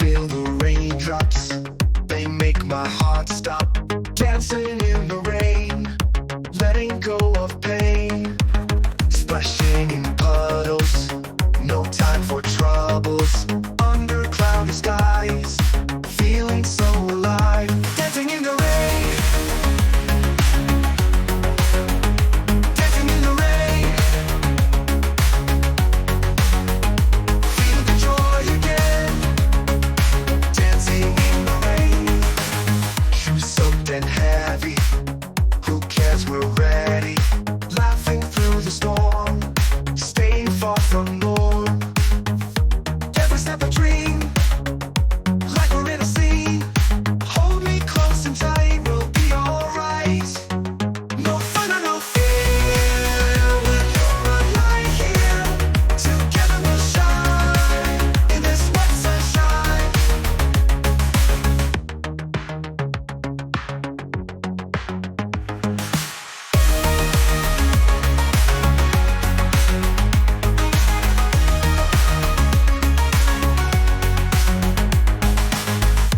feel the raindrops, they make my heart stop. Dancing in the rain, letting go of pain. Splashing in puddles, no time for troubles. Under cloudy skies, feeling so alive. Dancing in the rain, dancing in the rain. Feel the joy again, dancing in the rain. Shoes soaked and heavy, who cares, we're ready. Laughing through the storm, staying far from norm. Every step a dream, like we're in a scene. Hold me close and tight, we'll be alright. No fun or no fear, when you're right here. Together we'll shine, in this wet sunshine.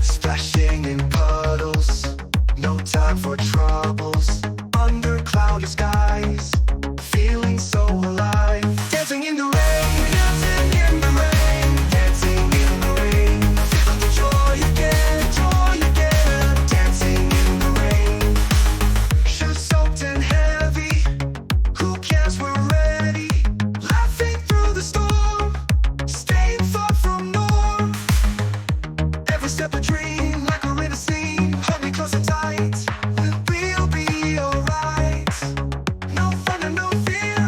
Splashing in puddles, no time for troubles. Under cloudy skies, feeling so alive. Dancing in the rain, dancing in the rain, dancing in the rain. Feel the joy again, joy again. Dancing in the rain. Shoes soaked and heavy, who cares, we're ready. Laughing through the storm, staying far from norm. Every step a dream, like we're in a scene. Hold me close and tight, we'll be alright. No fun and no fear,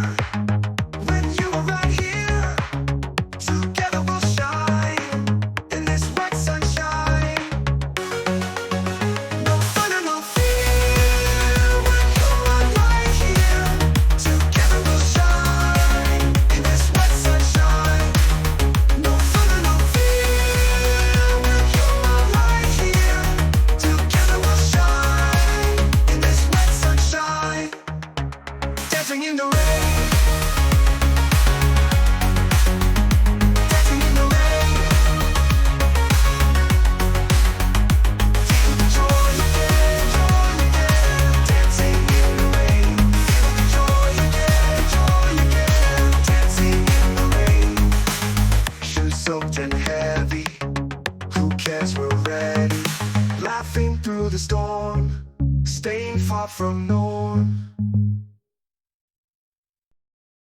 when you are right here. Together we'll shine, in this white sunshine. No fun and no fear, when you are right here. Together we'll shine, in this white sunshine. No fun and no fear, when you are right here. Together we'll shine, in this wet sunshine. Dancing in the rain, dancing in the rain. Feel the joy again, joy again. Dancing in the rain. Feel the joy again, joy again. Dancing in the rain. Shoes soaked and heavy, who cares, we're ready. Laughing through the storm, staying far from norm.